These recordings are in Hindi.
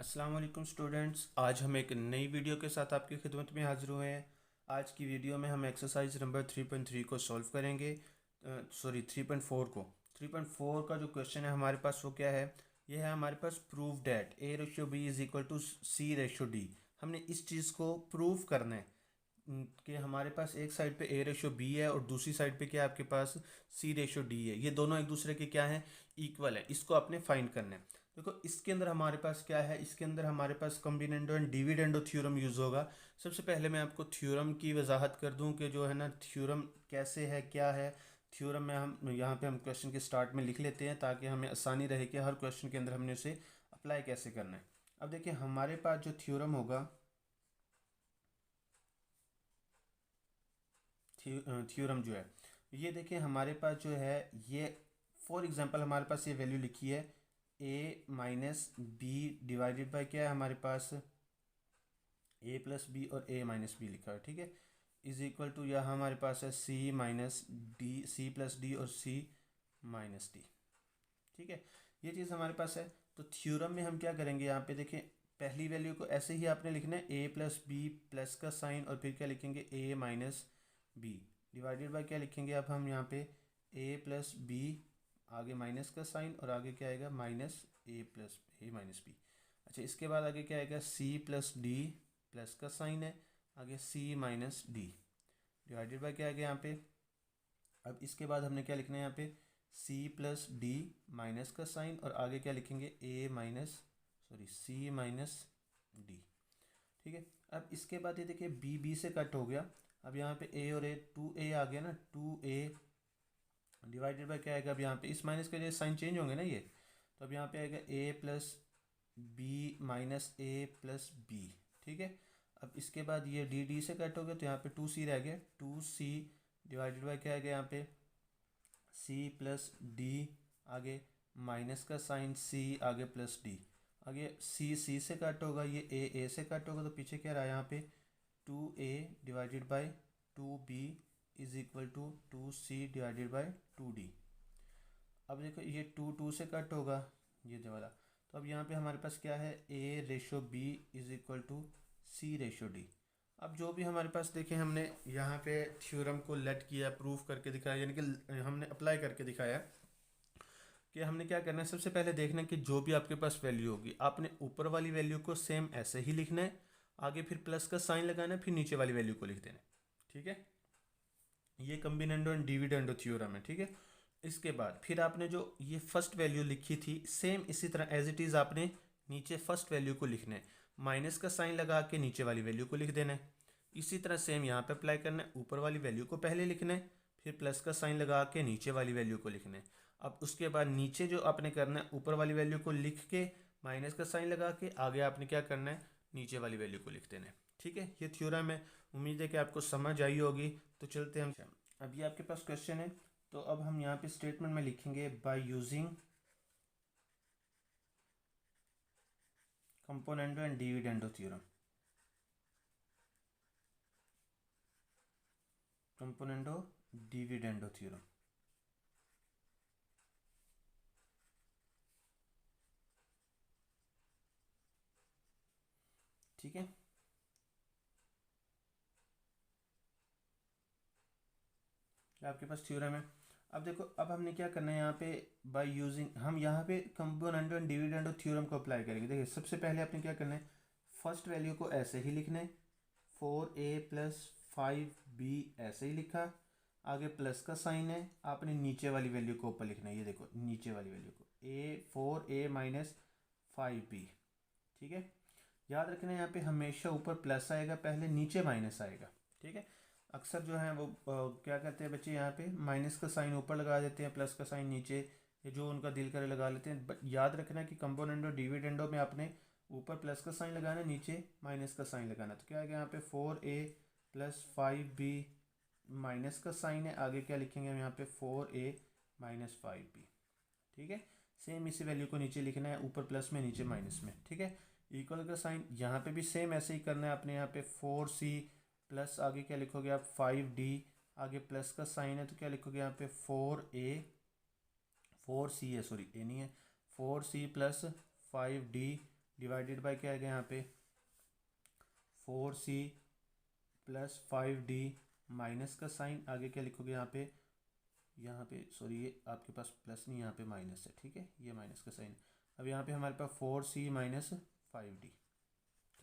अस्सलाम वालेकुम स्टूडेंट्स, आज हम एक नई वीडियो के साथ आपकी खिदमत में हाज़िर हुए हैं। आज की वीडियो में हम एक्सरसाइज नंबर 3.3 को सॉल्व करेंगे। 3.4 को। 3.4 का जो क्वेश्चन है हमारे पास वो क्या है? ये है हमारे पास prove that A/B is equal to C/D। हमने इस चीज़ को प्रूव करना है कि हमारे पास एक साइड पे A/B है और दूसरी साइड पे क्या है आपके पास C/D है। ये दोनों एक दूसरे के क्या है? इक्वल है। इसको आपने फाइंड करना है। देखो इसके अंदर हमारे पास क्या है, इसके अंदर हमारे पास कॉम्बिनेंडो एंड डिविडेंडो थ्योरम यूज़ होगा। सबसे पहले मैं आपको थ्योरम की वजाहत कर दूं कि जो है ना थ्योरम कैसे है, क्या है थ्योरम में। हम यहाँ पे हम क्वेश्चन के स्टार्ट में लिख लेते हैं ताकि हमें आसानी रहे कि हर क्वेश्चन के अंदर हमने उसे अप्लाई कैसे करना है। अब देखिए हमारे पास जो थ्योरम होगा, थ्योरम जो है ये देखिए हमारे पास जो है ये फॉर एग्जांपल हमारे पास ये वैल्यू लिखी है A-B डिवाइडेड बाय क्या है हमारे पास A+B और A-B लिखा है, ठीक है। इज इक्वल टू यहाँ हमारे पास है C-D, C+D और C-D, ठीक है। ये चीज़ हमारे पास है। तो थ्योरम में हम क्या करेंगे, यहाँ पे देखें पहली वैल्यू को ऐसे ही आपने लिखना है A+B प्लस का साइन और फिर क्या लिखेंगे A-B डिवाइडेड बाय क्या लिखेंगे अब हम यहाँ पे A+B आगे माइनस का साइन और आगे क्या आएगा -A+A-B। अच्छा इसके बाद आगे क्या आएगा C+D प्लस का साइन है, आगे C-D डिवाइडेड बाय क्या आएगा यहाँ पे। अब इसके बाद हमने क्या लिखना है यहाँ पे C+D माइनस का साइन और आगे क्या लिखेंगे C-D, ठीक है। अब इसके बाद ये देखिए B से कट हो गया। अब यहाँ पे A और A 2A आ गया ना, 2A डिवाइडेड बाय क्या आएगा। अब यहाँ पे इस माइनस के लिए साइन चेंज होंगे ना ये, तो अब यहाँ पे आएगा A+B-A+B, ठीक है। अब इसके बाद ये D से कट हो गया तो यहाँ पे 2C रह गया, 2C डिवाइडेड बाय क्या आएगा यहाँ पे C+D आगे माइनस का साइन C आगे +D आगे C से कट होगा, ये A से कट होगा तो पीछे क्या रहा यहाँ पे 2A divided by 2B is equal to 2C divided by 2D। अब देखो ये 2 से कट होगा ये वाला, तो अब यहाँ पे हमारे पास क्या है A/B is equal to C/D। अब जो भी हमारे पास देखें हमने यहाँ पे थ्योरम को लेट किया, प्रूफ करके दिखाया, यानी कि हमने अप्लाई करके दिखाया कि हमने क्या करना है। सबसे पहले देखना है कि जो भी आपके पास वैल्यू होगी आपने ऊपर वाली वैल्यू को सेम ऐसे ही लिखना है, आगे फिर प्लस का साइन लगाना है, फिर नीचे वाली वैल्यू को लिख देना है, ठीक है। ये कॉम्बिनेंडो एंड डिविडेंडो थ्योरम है, ठीक है। इसके बाद फिर आपने जो ये फर्स्ट वैल्यू लिखी थी सेम इसी तरह एज इट इज़ आपने नीचे फर्स्ट वैल्यू को लिखना है, माइनस का साइन लगा के नीचे वाली वैल्यू को लिख देना है। इसी तरह सेम यहाँ पे अप्लाई करना है, ऊपर वाली वैल्यू को पहले लिखना है, फिर प्लस का साइन लगा के नीचे वाली वैल्यू को लिखना है। अब उसके बाद नीचे जो आपने करना है ऊपर वाली वैल्यू को लिख के माइनस का साइन लगा के आगे आपने क्या करना है नीचे वाली वैल्यू को लिख देना है, ठीक है। ये थ्योरम है, उम्मीद है कि आपको समझ आई होगी। तो चलते हम अभी आपके पास क्वेश्चन है, तो अब हम यहाँ पे स्टेटमेंट में लिखेंगे by using componendo and dividendo theorem. Componendo dividendo theorem, ठीक है। आपके पास थ्योरम है। अब देखो अब हमने क्या करना है यहाँ पे बाय यूजिंग, हम यहाँ पे कंपोनेंडो एंड डिविडेंडो थ्योरम को अप्लाई करेंगे। देखिए सबसे पहले आपने क्या करना है, फर्स्ट वैल्यू को ऐसे ही लिखना है 4A+5B ऐसे ही लिखा, आगे प्लस का साइन है, आपने नीचे वाली वैल्यू को ऊपर लिखना है, ये देखो नीचे वाली वैल्यू को A4A-5B, ठीक है। याद रखना यहाँ पे हमेशा ऊपर प्लस आएगा पहले, नीचे माइनस आएगा, ठीक है। अक्सर जो है वो क्या करते हैं बच्चे, यहाँ पे माइनस का साइन ऊपर लगा देते हैं, प्लस का साइन नीचे, ये जो उनका दिल करे लगा लेते हैं। बट याद रखना कि कंपोनेंडो डिविडेंडो में आपने ऊपर प्लस का साइन लगाना, नीचे माइनस का साइन लगाना। तो क्या है यहाँ पे 4A+5B माइनस का साइन है, आगे क्या लिखेंगे हम यहाँ पे 4A-5B, ठीक है। सेम इसी वैल्यू को नीचे लिखना है, ऊपर प्लस में नीचे माइनस में, ठीक है। इक्वल का साइन यहाँ पे भी सेम ऐसे ही करना है अपने, यहाँ पे 4C प्लस आगे क्या लिखोगे आप 5D आगे प्लस का साइन है तो क्या लिखोगे यहाँ पे 4C है, सॉरी ए नहीं है, 4C+5D डिवाइडेड बाय क्या आएगा यहाँ पे 4C प्लस 5D माइनस का साइन, आगे क्या लिखोगे यहाँ पे सॉरी ये आपके पास प्लस नहीं, यहाँ पे माइनस है, ठीक है, ये माइनस का साइन। अब यहाँ पे हमारे पास 4C माइनस 5D,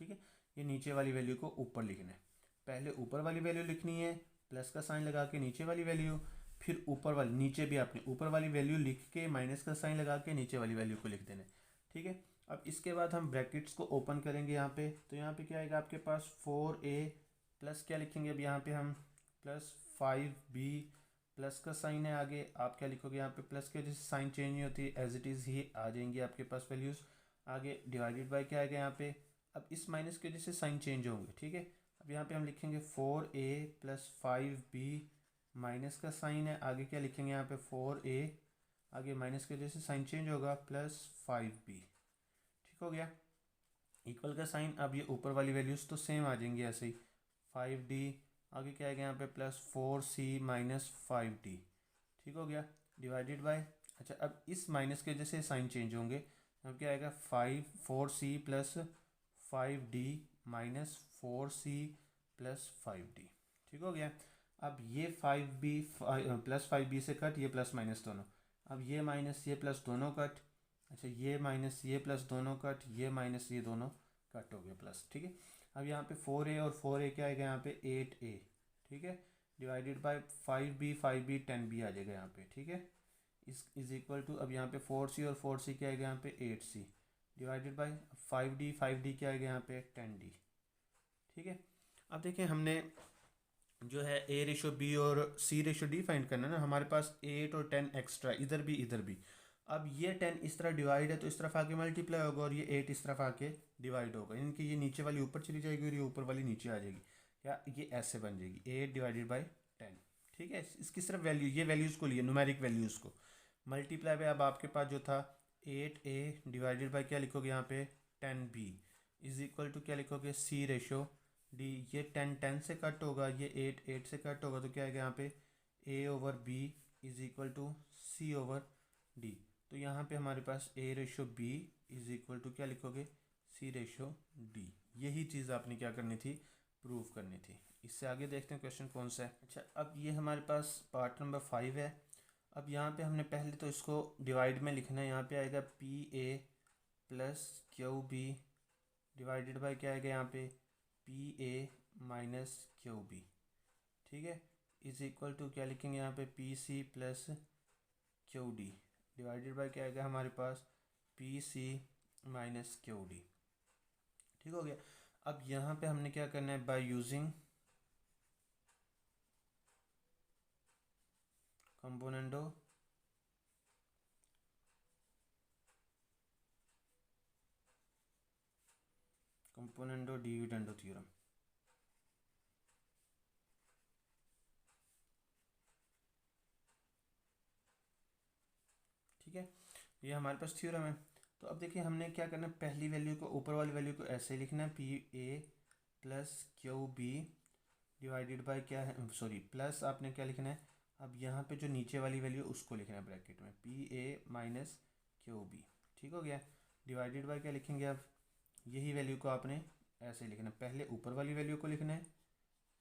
ठीक है। ये नीचे वाली वैल्यू को ऊपर लिखना है, पहले ऊपर वाली वैल्यू लिखनी है, प्लस का साइन लगा के नीचे वाली वैल्यू, फिर ऊपर वाली, नीचे भी आपने ऊपर वाली वैल्यू लिख के माइनस का साइन लगा के नीचे वाली वैल्यू को लिख देना है, ठीक है। अब इसके बाद हम ब्रैकेट्स को ओपन करेंगे यहाँ पे, तो यहाँ पे क्या आएगा आपके पास 4A प्लस क्या लिखेंगे अब यहाँ पे हम प्लस 5B, प्लस का साइन है आगे, आप क्या लिखोगे यहाँ पे प्लस के वजह से साइन चेंज नहीं होती, एज इट इज़ ही आ जाएंगी आपके पास वैल्यूज़। आगे डिवाइडेड बाय क्या आएगा यहाँ पे, अब इस माइनस की वजह से साइन चेंज होंगे, ठीक है। अब यहाँ पे हम लिखेंगे 4A प्लस 5B, माइनस का साइन है आगे, क्या लिखेंगे यहाँ पे 4A, आगे माइनस की वजह से साइन चेंज होगा प्लस 5B, ठीक हो गया। इक्वल का साइन, अब ये ऊपर वाली वैल्यूज़ तो सेम आ जाएंगी ऐसे ही, 5D, आगे क्या आएगा यहाँ पे प्लस 4C माइनस 5D, ठीक हो गया। डिवाइडेड बाय, अच्छा अब इस माइनस की वजह से साइन चेंज होंगे, अब क्या आएगा 4C plus 5D minus 4C plus 5D, ठीक हो गया। अब ये 5B प्लस 5B से कट, ये प्लस माइनस दोनों, अब ये माइनस ये प्लस दोनों कट, अच्छा ये माइनस ये प्लस दोनों कट, ये माइनस ये दोनों कट हो गए प्लस, ठीक है। अब यहाँ पे 4A और 4A क्या आएगा यहाँ पे 8A, ठीक है। डिवाइडेड बाय 5B 10B आ जाएगा यहाँ पे, ठीक है। इज इक्वल टू, अब यहाँ पे 4C और 4C क्या आएगा यहाँ पे 8C, डिवाइडेड बाय 5D क्या आएगा यहाँ पे 10D, ठीक है। अब देखिए हमने जो है A/B और C/D फाइंड करना है ना, हमारे पास 8 और 10 एक्स्ट्रा, इधर भी। अब ये 10 इस तरह डिवाइड है तो इस तरफ आके मल्टीप्लाई होगा, और ये 8 इस तरफ आके डिवाइड होगा, इनकी ये नीचे वाली ऊपर चली जाएगी और ये ऊपर वाली नीचे आ जाएगी, या ये ऐसे बन जाएगी 8 डिवाइडेड बाई 10, ठीक है। इसकी सिर्फ वैल्यू, ये वैल्यूज़ को लिए न्यूमेरिक वैल्यूज़ को मल्टीप्लाई बाय, अब आपके पास जो था 8A डिवाइडेड बाई क्या लिखोगे यहाँ पे 10B इज इक्वल टू क्या लिखोगे C/D, ये 10 से कट होगा, ये 8 से कट होगा, तो क्या आएगा यहाँ पे A/B is equal to C/D, तो यहाँ पे हमारे पास A/B इज इक्वल टू क्या लिखोगे C/D। यही चीज़ आपने क्या करनी थी, प्रूव करनी थी। इससे आगे देखते हैं क्वेश्चन कौन सा है। अच्छा अब ये हमारे पास पार्ट नंबर 5 है। अब यहाँ पे हमने पहले तो इसको डिवाइड में लिखना है, यहाँ पे आएगा PA plus QB divided by क्या आएगा यहाँ पे PA माइनस QB, ठीक है, इज इक्वल टू क्या लिखेंगे यहाँ पे PC plus QD divided by क्या आएगा हमारे पास PC माइनस QD, ठीक हो गया। अब यहाँ पे हमने क्या करना है, by using componendo dividendo theorem, ठीक है, ये हमारे पास थ्योरम है। तो अब देखिए हमने क्या करना है, पहली वैल्यू को, ऊपर वाली वैल्यू को ऐसे लिखना है PA plus QB divided by क्या है, सॉरी प्लस आपने क्या लिखना है, अब यहाँ पे जो नीचे वाली वैल्यू उसको लिखना है ब्रैकेट में PA माइनस QB, ठीक हो गया। डिवाइडेड बाय क्या लिखेंगे, अब यही वैल्यू को आपने ऐसे लिखना है, पहले ऊपर वाली वैल्यू को लिखना है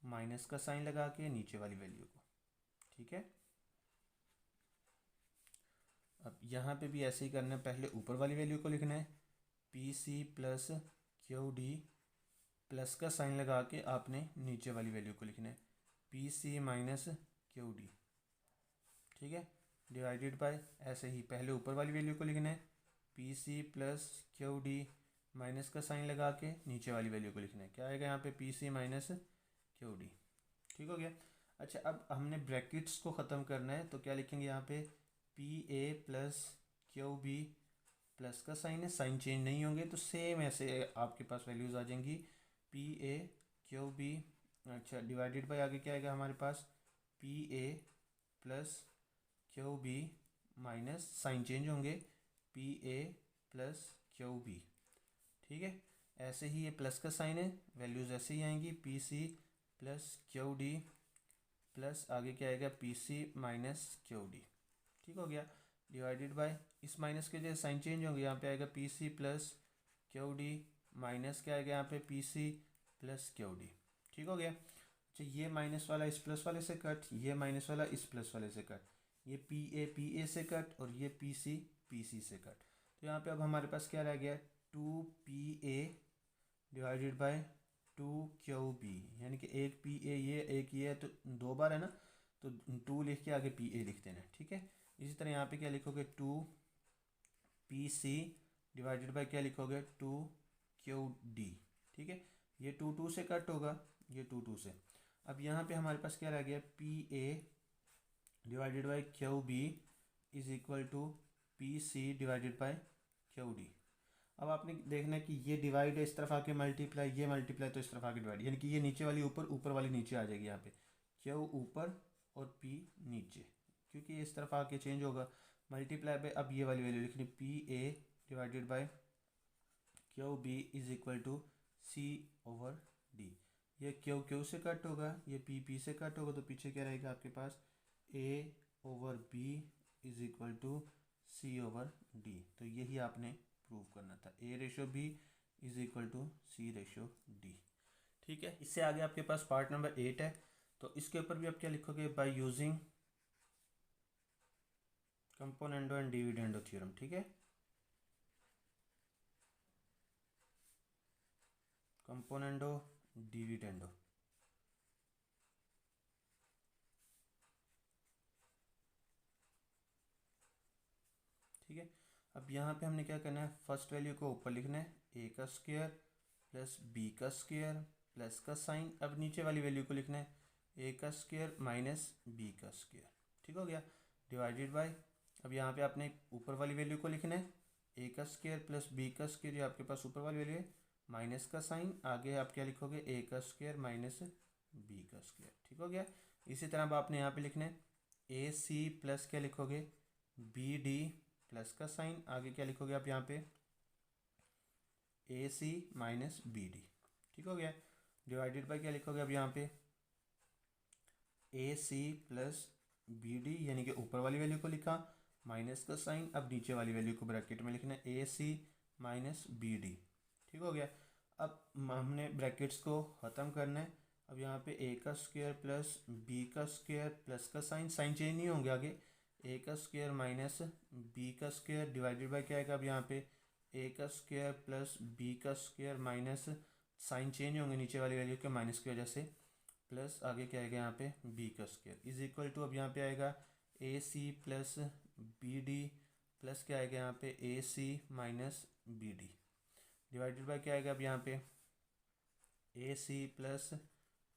माइनस का साइन लगा के नीचे वाली वैल्यू को, ठीक है। अब यहाँ पे भी ऐसे ही करना है, पहले ऊपर वाली वैल्यू को लिखना है PC प्लस QD प्लस का साइन लगा के आपने नीचे वाली वैल्यू को लिखना है PC माइनस QD, ठीक है। डिवाइडेड बाय ऐसे ही पहले ऊपर वाली वैल्यू को लिखना है PC प्लस QD माइनस का साइन लगा के नीचे वाली वैल्यू को लिखना है, क्या आएगा यहाँ पे PC माइनस QD, ठीक हो गया। अच्छा अब हमने ब्रैकेट्स को ख़त्म करना है, तो क्या लिखेंगे यहाँ पे PA प्लस QB प्लस का साइन है, साइन चेंज नहीं होंगे तो सेम ऐसे आपके पास वैल्यूज़ आ जाएंगी PA QB, अच्छा डिवाइडेड बाय आगे क्या आएगा हमारे पास PA plus QB minus sign change होंगे PA प्लस QB, ठीक है। ऐसे ही ये प्लस का साइन है, वैल्यूज़ ऐसे ही आएंगी PC प्लस QD प्लस आगे क्या आएगा PC माइनस QD, ठीक हो गया। डिवाइडेड बाय इस माइनस के जो साइन चेंज होंगे, यहाँ पे आएगा PC plus Q D minus क्या आएगा यहाँ पे P C plus Q D. ठीक हो गया। अच्छा, ये माइनस वाला इस प्लस वाले से कट, ये माइनस वाला इस प्लस वाले से कट, ये पी ए से कट और ये पी सी से कट। तो यहाँ पे अब हमारे पास क्या रह गया, two P A divided by two Q B, यानी कि एक पी ए ये एक ये है तो दो बार है ना, तो टू लिख के आगे पी ए लिख देना। ठीक है। इसी तरह यहाँ पे क्या लिखोगे, two P C divided by क्या लिखोगे, टू क्यू डी। ठीक है। ये टू टू से कट होगा, ये टू टू से। अब यहाँ पे हमारे पास क्या रह गया, P A divided by Q B is equal to P C divided by Q D. अब आपने देखना है कि ये डिवाइड है, इस तरफ आके मल्टीप्लाई, ये मल्टीप्लाई तो इस तरफ आके डिवाइड, यानी कि ये नीचे वाली ऊपर, ऊपर वाली नीचे आ जाएगी। यहाँ पे क्यू ऊपर और पी नीचे, क्योंकि ये इस तरफ आके चेंज होगा। मल्टीप्लाई पे अब ये वाली वैल्यू लिखनी, P A divided by Q B is equal to C over D. ये क्यू क्यू से कट होगा, ये पी पी से कट होगा, तो पीछे क्या रहेगा आपके पास, A over B is equal to C over D. तो यही आपने प्रूव करना था, A ratio B is equal to C ratio D. ठीक है। इससे आगे आपके पास पार्ट नंबर 8 है, तो इसके ऊपर भी आप क्या लिखोगे, by using componendo and dividendo theorem. ठीक है, कंपोनेंडो डिविडेंडो। ठीक है। अब यहाँ पे हमने क्या करना है, फर्स्ट वैल्यू को ऊपर लिखना है, ए का स्क्वायर प्लस बी का स्क्वायर प्लस का साइन। अब नीचे वाली वैल्यू को लिखना है, ए का स्क्वायर माइनस बी का स्क्वायर। ठीक हो गया। डिवाइडेड बाय, अब यहाँ पे आपने ऊपर वाली वैल्यू को लिखना है, ए का स्क्वायर प्लस बी का स्क्वायर, ये आपके पास ऊपर वाली वैल्यू है, माइनस का साइन, आगे आप क्या लिखोगे, ए का स्क्वायर माइनस बी का स्क्वायर। ठीक हो गया। इसी तरह अब आपने यहाँ पे लिखना है, ए सी प्लस क्या लिखोगे, बी डी प्लस का साइन, आगे क्या लिखोगे आप यहाँ पे, A C minus B D. ठीक हो गया। डिवाइडेड बाय क्या लिखोगे अब यहाँ पे, A C plus B D, यानी कि ऊपर वाली वैल्यू को लिखा, माइनस का साइन, अब नीचे वाली वैल्यू को ब्रैकेट में लिखना है, ए सी माइनस बी डी। ठीक हो गया। अब हमने ब्रैकेट्स को ख़त्म करना है। अब यहाँ पे ए का स्क्वायर प्लस बी का स्क्वायर प्लस का साइन, साइन चेंज नहीं होंगे आगे, ए का स्क्वायर माइनस बी का स्क्वायर डिवाइडेड बाय क्या आएगा, अब यहाँ पे ए का स्क्वायर प्लस बी का स्क्वायर माइनस, साइन चेंज होंगे नीचे वाली वैल्यू के माइनस की वजह से, प्लस आगे क्या आएगा यहाँ पे बी का स्क्वायर इज इक्वल टू, अब यहाँ पे आएगा A C plus B D plus क्या आएगा यहाँ पे A C minus B D divided by क्या आएगा अब यहाँ पे A C plus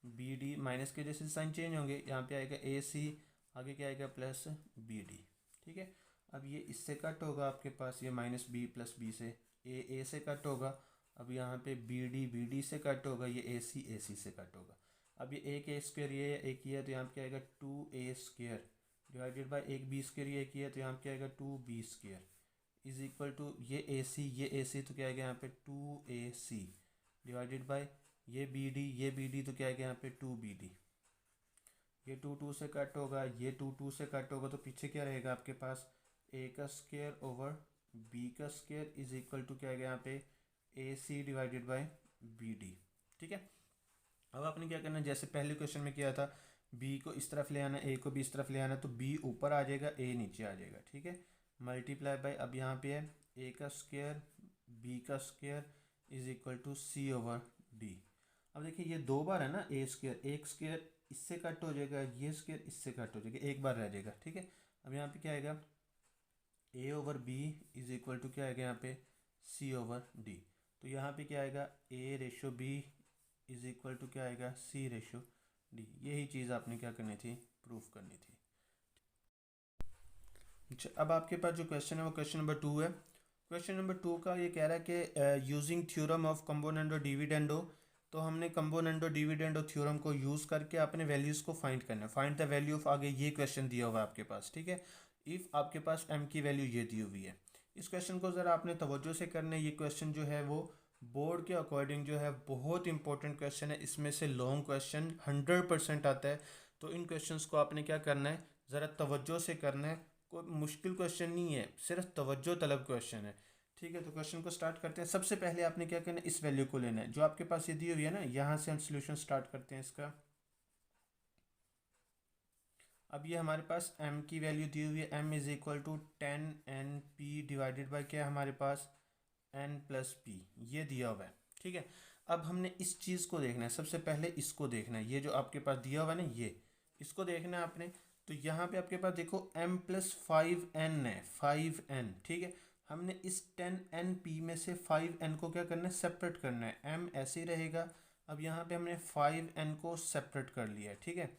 B D, minus के जैसे साइन चेंज होंगे, यहाँ पे आएगा ए सी, आगे क्या आएगा प्लस बी डी। ठीक है। अब ये इससे कट होगा आपके पास, ये माइनस बी प्लस बी से, ए से कट होगा, अब यहाँ पे बी डी से कट होगा, ये ए सी से कट होगा। अब ये एक ए स्क्वायर ये एक ही है, तो यहाँ पे क्या आएगा two A square divided by एक बी स्क्वायर ये एक ही है, तो यहाँ पे क्या आएगा two B square is equal to ये ए सी तो क्या आएगा यहाँ पे two A C divided by ये बी डी तो क्या आएगा यहाँ पे टू बी डी। ये टू टू से कट होगा, ये टू टू से कट होगा, तो पीछे क्या रहेगा आपके पास, ए का स्क्वायर ओवर बी का स्क्वायर इज इक्वल टू क्या आएगा यहाँ पे A C divided by B D. ठीक है। अब आपने क्या करना है, जैसे पहले क्वेश्चन में किया था, बी को इस तरफ ले आना, ए को भी इस तरफ ले आना, तो बी ऊपर आ जाएगा, ए नीचे आ जाएगा। ठीक है। मल्टीप्लाई बाय, अब यहाँ पे है ए का स्क्वायर बी का square is equal to C over D. अब देखिए ये दो बार है ना, ए स्क्वायर, एक स्क्वायर इससे कट हो जाएगा, ये स्क्वायर इससे कट हो जाएगा, एक बार रह जाएगा। ठीक है। अब यहाँ पे क्या आएगा, A over B is equal to क्या आएगा यहाँ पे सी ओवर डी। तो यहाँ पे क्या आएगा, A ratio B is equal to क्या आएगा सी रेशो डी। यही चीज़ आपने क्या करनी थी, प्रूफ करनी थी। अच्छा, अब आपके पास जो क्वेश्चन है वो क्वेश्चन नंबर 2 है। क्वेश्चन नंबर 2 का ये कह रहा है कि using theorem of componendo dividendo, तो हमने कंपोनेंडो डिविडेंडो थ्योरम को यूज़ करके अपने वैल्यूज़ को फाइंड करना है। फाइंड द वैल्यू ऑफ, आगे ये क्वेश्चन दिया हुआ है आपके पास। ठीक है। इफ़ आपके पास एम की वैल्यू ये दी हुई है, इस क्वेश्चन को ज़रा आपने तवज्जो से करना है। ये क्वेश्चन जो है वो बोर्ड के अकॉर्डिंग जो है बहुत इंपॉर्टेंट क्वेश्चन है, इसमें से लॉन्ग क्वेश्चन 100% आता है। तो इन क्वेश्चंस को आपने क्या करना है, ज़रा तवज्जो से करना है, कोई मुश्किल क्वेश्चन नहीं है, सिर्फ तवज्जो तलब क्वेश्चन है। ठीक है, तो क्वेश्चन को स्टार्ट करते हैं। सबसे पहले आपने क्या करना है, इस वैल्यू को लेना है जो आपके पास ये दी हुई है ना, यहाँ से हम सोल्यूशन स्टार्ट करते हैं इसका। अब ये हमारे पास m की वैल्यू दी हुई है, m is equal to 10 NP divided by क्या है हमारे पास n+p, ये दिया हुआ है। ठीक है, अब हमने इस चीज़ को देखना है, सबसे पहले इसको देखना है, ये जो आपके पास दिया हुआ है ना, ये इसको देखना है आपने। तो यहाँ पे आपके पास देखो m+5n है, 5n। ठीक है, हमने इस 10NP में से 5n को क्या करना है, सेपरेट करना है। m ऐसे ही रहेगा। अब यहाँ पे हमने 5n को सेपरेट कर लिया है। ठीक है,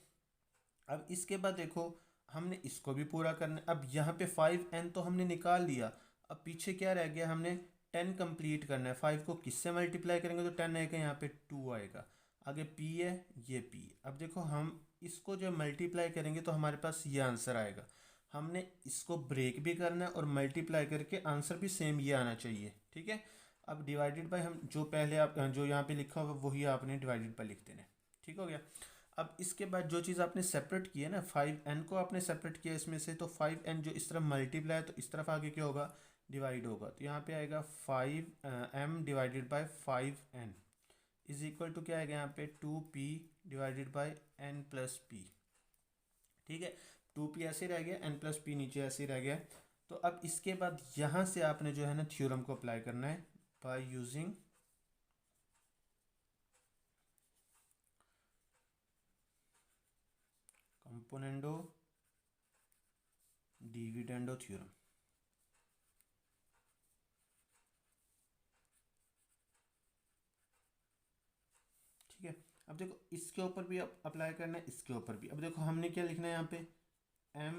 अब इसके बाद देखो हमने इसको भी पूरा करना है। अब यहाँ पे 5n तो हमने निकाल लिया, अब पीछे क्या रह गया, हमने 10 कंप्लीट करना है। 5 को किससे मल्टीप्लाई करेंगे तो 10 आएगा, यहाँ पे 2 आएगा। आगे p है, ये p। अब देखो हम इसको जब मल्टीप्लाई करेंगे तो हमारे पास ये आंसर आएगा। हमने इसको ब्रेक भी करना है और मल्टीप्लाई करके आंसर भी सेम ये आना चाहिए। ठीक है, अब डिवाइडेड बाय हम जो पहले आप जो यहाँ पे लिखा होगा वही आपने डिवाइडेड बाय लिख देना है। ठीक हो गया। अब इसके बाद जो चीज़ आपने सेपरेट की है ना, 5n को आपने सेपरेट किया इसमें से, तो 5n जो इस तरफ मल्टीप्लाई है तो इस तरफ आगे क्या होगा, डिवाइड होगा। तो यहाँ पे आएगा 5m divided by 5n is equal to क्या आएगा, यहाँ पे 2p डिवाइडेड बाय n+p। ठीक है, 2p ऐसे रह गया, n+p नीचे ऐसे रह गया। तो अब इसके बाद यहाँ से आपने जो है ना थ्योरम को अप्लाई करना है by using componendo dividendo theorem. ठीक है, अब देखो इसके ऊपर भी अप्लाई करना है, इसके ऊपर भी। अब देखो हमने क्या लिखना है यहाँ पे, m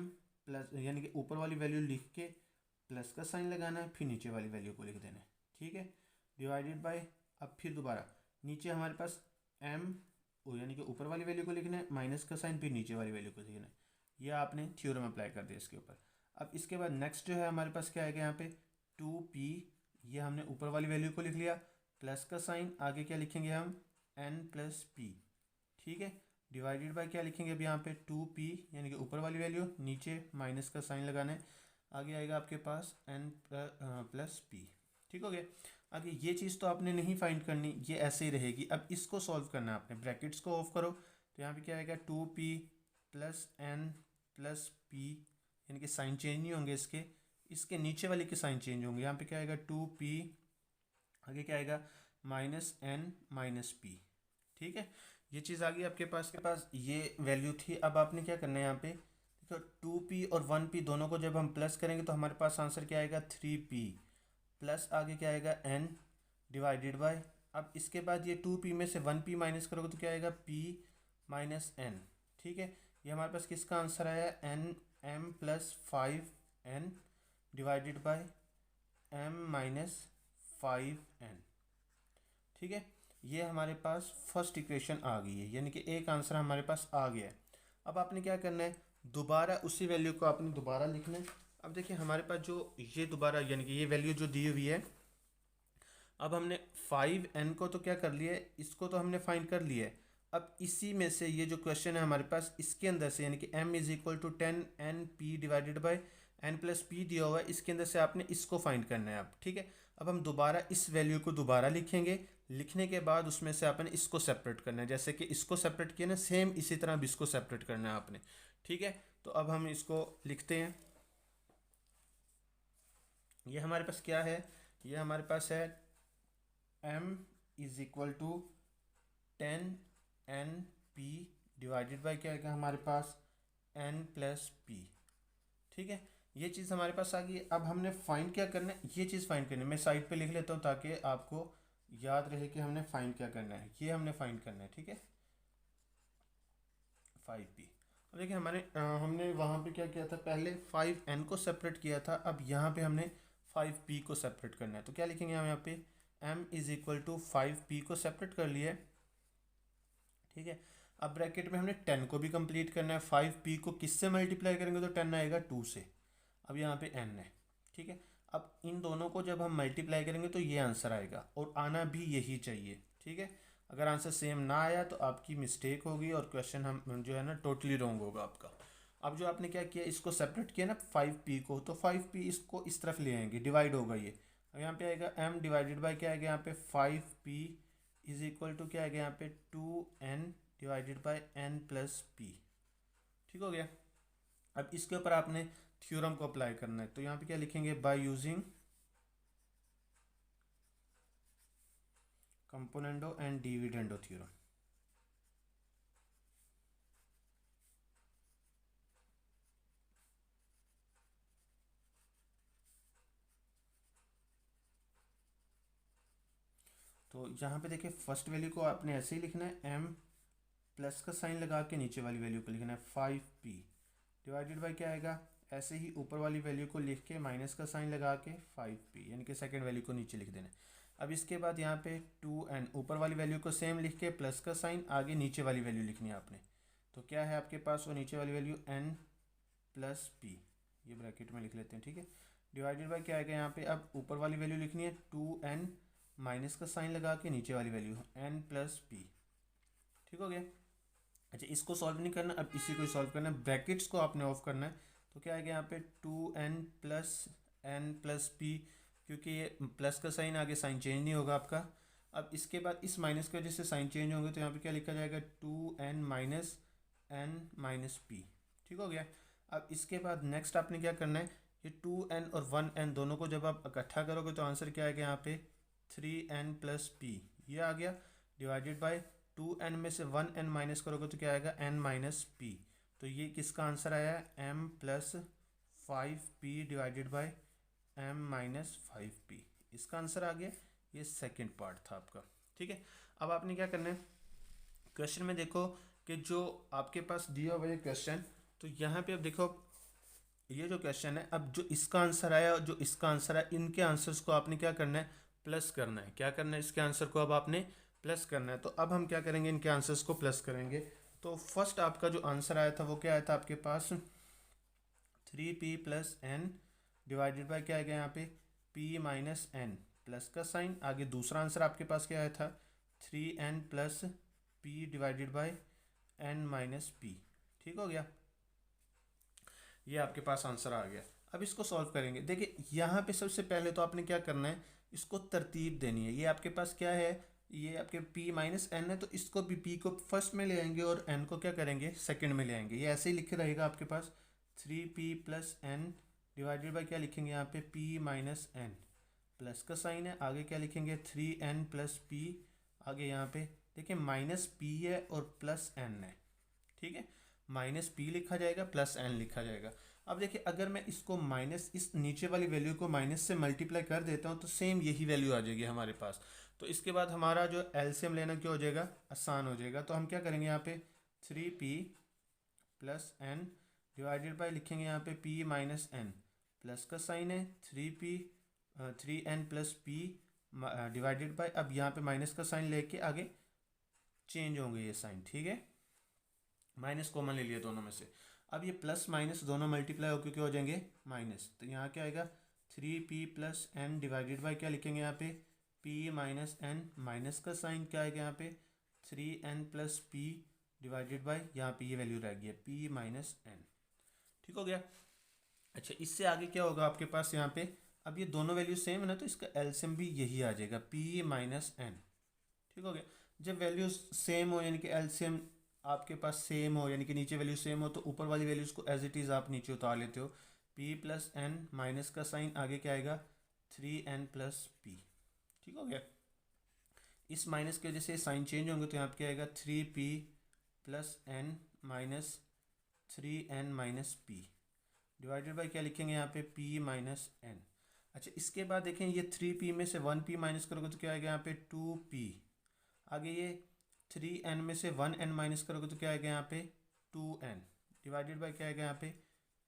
प्लस यानी कि ऊपर वाली वैल्यू लिख के प्लस का साइन लगाना है, फिर नीचे वाली वैल्यू को लिख देना है। ठीक है, डिवाइडेड बाय, अब फिर दोबारा नीचे हमारे पास m यानी कि ऊपर वाली वैल्यू को लिखना है, माइनस का साइन, फिर नीचे वाली वैल्यू को लिखना है। ये आपने थ्योरम अप्लाई कर दिया इसके ऊपर। अब इसके बाद नेक्स्ट जो है हमारे पास क्या आएगा, यहाँ पे 2p, ये हमने ऊपर वाली वैल्यू को लिख लिया, प्लस का साइन, आगे क्या लिखेंगे हम n+p। ठीक है, डिवाइडेड बाय क्या लिखेंगे अब यहाँ पे 2p यानी कि ऊपर वाली वैल्यू, नीचे माइनस का साइन लगाना है, आगे आएगा आपके पास n+p। ठीक हो गया। आगे ये चीज़ तो आपने नहीं फाइंड करनी, ये ऐसे ही रहेगी। अब इसको सॉल्व करना है आपने, ब्रैकेट्स को ऑफ करो तो यहाँ पे क्या आएगा 2p + n+p, यानी कि साइन चेंज नहीं होंगे इसके, इसके नीचे वाले के साइन चेंज होंगे। यहाँ पे क्या आएगा 2p, आगे क्या आएगा -n-p। ठीक है, ये चीज़ आ गई आपके पास ये वैल्यू थी। अब आपने क्या करना है, यहाँ पे देखो 2p और 1p दोनों को जब हम प्लस करेंगे तो हमारे पास आंसर क्या आएगा 3p, प्लस आगे क्या आएगा n डिवाइडेड बाय। अब इसके बाद ये 2p में से 1p माइनस करोगे तो क्या आएगा p - n। ठीक है, ये हमारे पास किसका आंसर आया, m+5n डिवाइडेड बाय m-5n। ठीक है, ये हमारे पास फर्स्ट इक्वेशन आ गई है, यानी कि एक आंसर हमारे पास आ गया है। अब आपने क्या करना है, दोबारा उसी वैल्यू को आपने दोबारा लिखना है। अब देखिए हमारे पास जो ये दोबारा यानी कि ये वैल्यू जो दी हुई है, अब हमने 5n को तो क्या कर लिया है, इसको तो हमने फाइंड कर लिया है। अब इसी में से ये जो क्वेश्चन है हमारे पास, इसके अंदर से यानी कि m = 10np divided by n+p दिया हुआ है, इसके अंदर से आपने इसको फाइंड करना है आप। ठीक है, अब हम दोबारा इस वैल्यू को दोबारा लिखेंगे, लिखने के बाद उसमें से आपने इसको सेपरेट करना है, जैसे कि इसको सेपरेट किया ना, सेम इसी तरह भी इसको सेपरेट करना है आपने। ठीक है, तो अब हम इसको लिखते हैं। ये हमारे पास क्या है, ये हमारे पास है m = 10np डिवाइडेड बाय क्या आएगा हमारे पास n+p। ठीक है, ये चीज़ हमारे पास आ गई। अब हमने फाइंड क्या करना है, ये चीज़ फाइंड करनी है। मैं साइड पे लिख लेता हूँ ताकि आपको याद रहे कि हमने फाइंड क्या करना है। ये हमने फाइंड करना है, ठीक है, 5p। अब देखिए हमने वहाँ पे क्या किया था, पहले 5n को सेपरेट किया था, अब यहाँ पे हमने 5p को सेपरेट करना है। तो क्या लिखेंगे हम यहाँ पे, m = 5p को सेपरेट कर लिया है। ठीक है, अब ब्रैकेट में हमने 10 को भी कंप्लीट करना है। 5p को किससे मल्टीप्लाई करेंगे तो 10 आएगा 2 से। अब यहाँ पे n है। ठीक है, अब इन दोनों को जब हम मल्टीप्लाई करेंगे तो ये आंसर आएगा, और आना भी यही चाहिए। ठीक है, अगर आंसर सेम ना आया तो आपकी मिस्टेक होगी और क्वेश्चन हम जो है ना टोटली रॉन्ग होगा आपका। अब जो आपने क्या किया, इसको सेपरेट किया ना 5p को, तो 5p इसको इस तरफ ले आएंगे, डिवाइड होगा ये। अब यहाँ पे आएगा m डिवाइडेड बाई क्या आएगा यहाँ पे 5p इज इक्वल टू क्या आएगा यहाँ पे 2n divided by n plus p। ठीक हो गया। अब इसके ऊपर आपने थ्योरम को अप्लाई करना है, तो यहाँ पे क्या लिखेंगे, by using componendo and dividendo theorem. तो यहाँ पे देखिए फर्स्ट वैल्यू को आपने ऐसे ही लिखना है, m प्लस का साइन लगा के नीचे वाली वैल्यू को लिखना है 5p डिवाइडेड बाई क्या आएगा, ऐसे ही ऊपर वाली वैल्यू को लिख के माइनस का साइन लगा के 5p यानी कि सेकंड वैल्यू को नीचे लिख देना है। अब इसके बाद यहाँ पे 2n ऊपर वाली वैल्यू को सेम लिख के प्लस का साइन आगे नीचे वाली वैल्यू लिखनी है आपने। तो क्या है आपके पास वो नीचे वाली वैल्यू n प्लस p, ये ब्रैकेट में लिख लेते हैं, ठीक है। डिवाइडेड बाई क्या आएगा यहाँ पे, अब ऊपर वाली वैल्यू लिखनी है 2n माइनस का साइन लगा के नीचे वाली वैल्यू n प्लस p। ठीक हो गया। अच्छा इसको सॉल्व नहीं करना, अब इसी को सॉल्व करना है, ब्रैकेट्स को आपने ऑफ करना है। तो क्या आएगा यहाँ पे 2n plus n plus p, क्योंकि ये प्लस का साइन आगे साइन चेंज नहीं होगा आपका। अब इसके बाद इस माइनस की वजह से साइन चेंज होंगे, तो यहाँ पे क्या लिखा जाएगा 2n minus n minus p। ठीक हो गया। अब इसके बाद नेक्स्ट आपने क्या करना है, ये 2n और 1n दोनों को जब आप इकट्ठा करोगे तो आंसर क्या आएगा यहाँ पे 3n प्लस p, ये आ गया। डिवाइडेड बाय 2n में से 1n माइनस करोगे तो क्या आएगा n माइनस p। तो ये किसका आंसर आया है m plus 5p divided by m minus 5p, इसका आंसर आ गया। ये सेकंड पार्ट था आपका। ठीक है। अब आपने क्या करना है, क्वेश्चन में देखो कि जो आपके पास दिया हुआ है क्वेश्चन, तो यहाँ पे अब देखो ये जो क्वेश्चन है, अब जो इसका आंसर आया और जो इसका आंसर है, इनके आंसर्स को आपने क्या करना है, प्लस करना है। क्या करना है, इसके आंसर को अब आपने प्लस करना है। तो अब हम क्या करेंगे, इनके आंसर्स को प्लस करेंगे। तो फर्स्ट आपका जो आंसर आया था वो क्या आया था आपके पास 3p plus n divided by क्या आएगा यहाँ पे p माइनस n प्लस का साइन। आगे दूसरा आंसर आपके पास क्या आया था 3n plus p divided by n minus p। ठीक हो गया, ये आपके पास आंसर आ गया। अब इसको सॉल्व करेंगे। देखिए यहाँ पे सबसे पहले तो आपने क्या करना है, इसको तरतीब देनी है। ये आपके पास क्या है, ये आपके p माइनस एन है, तो इसको भी p को फर्स्ट में ले आएंगे और n को क्या करेंगे सेकंड में ले आएंगे। ये ऐसे ही लिखे रहेगा आपके पास 3p plus N divided by क्या लिखेंगे यहाँ पे p माइनस एन, प्लस का साइन है, आगे क्या लिखेंगे 3n प्लस p। आगे यहाँ पे देखिए माइनस p है और प्लस n है। ठीक है, माइनस p लिखा जाएगा प्लस n लिखा जाएगा। अब देखिए अगर मैं इसको माइनस इस नीचे वाली वैल्यू को माइनस से मल्टीप्लाई कर देता हूँ तो सेम यही वैल्यू आ जाएगी हमारे पास। तो इसके बाद हमारा जो एलसीएम लेना क्या हो जाएगा, आसान हो जाएगा। तो हम क्या करेंगे यहाँ पे 3p plus n divided by लिखेंगे यहाँ पे p माइनस n, प्लस का साइन है 3n plus p divided by, अब यहाँ पे माइनस का साइन लेके आगे चेंज होंगे ये साइन। ठीक है, माइनस कॉमन ले लिया दोनों में से। अब ये प्लस माइनस दोनों मल्टीप्लाई होकर क्या हो जाएंगे माइनस। तो यहाँ क्या आएगा 3p plus n divided by क्या लिखेंगे यहाँ पे p माइनस n, माइनस का साइन क्या आएगा यहाँ पे 3n plus p divided by यहाँ पे ये वैल्यू रह गई है p माइनस n। ठीक हो गया। अच्छा इससे आगे क्या होगा आपके पास यहाँ पे, अब ये दोनों वैल्यू सेम है ना, तो इसका एलसीएम भी यही आ जाएगा p माइनस n। ठीक हो गया। जब वैल्यू सेम हो यानी कि एलसीएम आपके पास सेम हो यानी कि नीचे वैल्यू सेम हो, तो ऊपर वाली वैल्यूज को एज इट इज़ आप नीचे उतार लेते हो। p प्लस एन माइनस का साइन आगे क्या आएगा 3n प्लस p। ठीक हो गया। इस माइनस की वजह से साइन चेंज होंगे, तो यहाँ पे क्या आएगा 3p plus N minus 3n minus p divided by क्या लिखेंगे यहाँ पे p माइनस n। अच्छा इसके बाद देखें ये 3p में से 1p माइनस करोगे तो क्या आएगा यहाँ पे 2p। आगे ये 3n में से 1n माइनस करोगे तो क्या आएगा यहाँ पे 2n डिवाइडेड बाई क्या आएगा यहाँ पे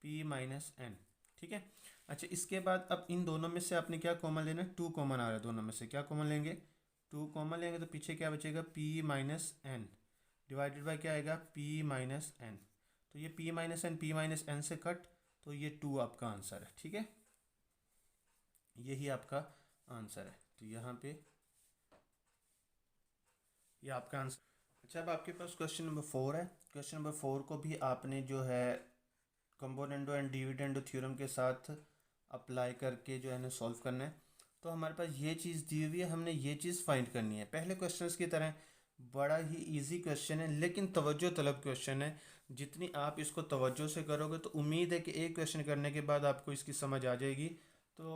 p माइनस n। ठीक है। अच्छा इसके बाद अब इन दोनों में से आपने क्या कॉमन लेना है, 2 कॉमन आ रहा है दोनों में से, क्या कॉमन लेंगे 2 कॉमन लेंगे, तो पीछे क्या बचेगा p minus n divided by क्या आएगा p माइनस n। तो ये p माइनस n से कट, तो ये 2 आपका आंसर है। ठीक है, यही आपका आंसर है। तो यहाँ पे ये आपका आंसर। अच्छा अब आपके पास क्वेश्चन नंबर 4 है। क्वेश्चन नंबर 4 को भी आपने जो है कंपोनेंडो एंड डिविडेंडो थ्योरम के साथ अप्लाई करके जो है ना सॉल्व करना है। तो हमारे पास ये चीज़ दी हुई है, हमने ये चीज़ फाइंड करनी है। पहले क्वेश्चंस की तरह बड़ा ही इजी क्वेश्चन है, लेकिन तवज्जो तलब क्वेश्चन है। जितनी आप इसको तवज्जो से करोगे तो उम्मीद है कि एक क्वेश्चन करने के बाद आपको इसकी समझ आ जाएगी। तो